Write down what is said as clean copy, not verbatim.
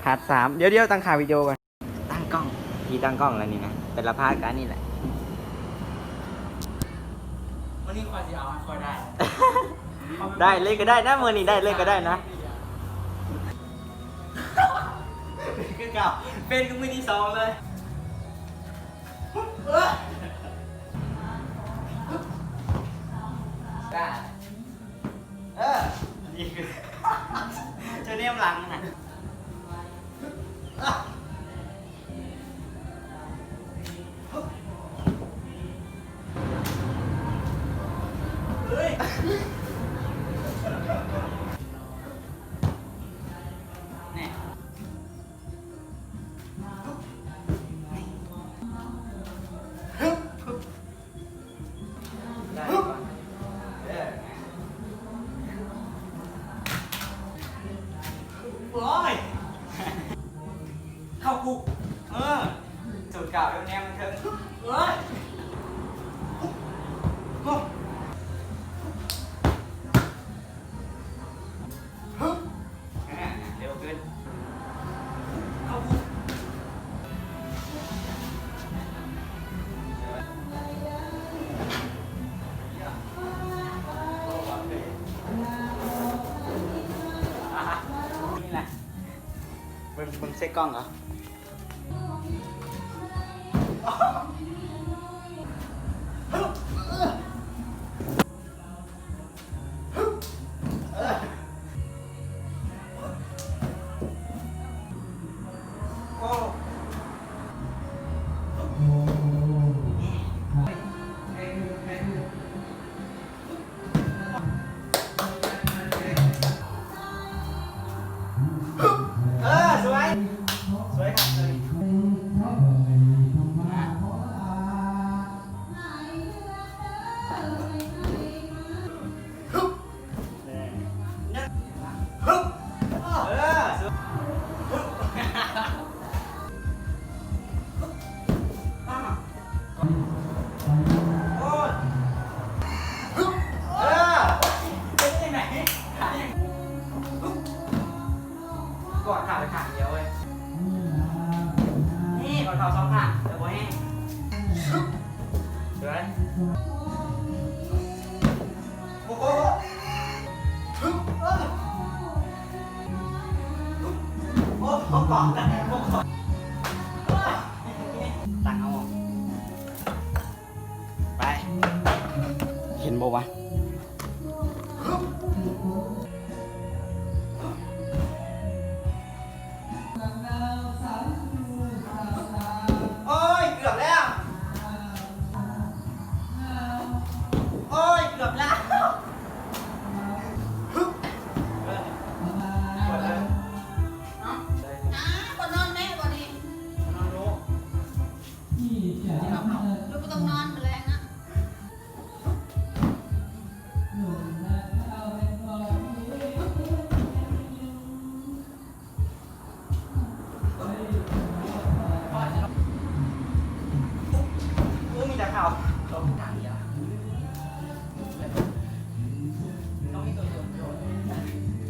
พาร์ท3เดี๋ยวตั้งค่าวิดีโอก่อนตั้งกล้องพี่ตั้งกล้องแล้วนี่นะแต่ละพาร์ทกันนี่แหละวันนี้คอยจะเอาคอยได้ ได้เลยก็ได้นะมือนี้ได้เลยก็ได้นะคือเก่าเป็นก็มือที่2เลยได้นี่คือจะเนียมหลังนะเฮ้ยนี่ได้ก่อนโอ้ยเข้าคุกสูตรเก่าเดี๋ยวนี้มันเถิงเฮ้ยเร็วขึ้นเข้าคุกนี่แหละมึงเช็คกล้องเหรอสวยสวยครับเลยกอดขาไปขางเดียวเว้ยนี่กอดเข่า2 ข้างเดี๋ยวโบแห้งเดี๋ยวนะโอ้โหโอ้โหกอดแล้วตักเอาไปเห็นบ่วะ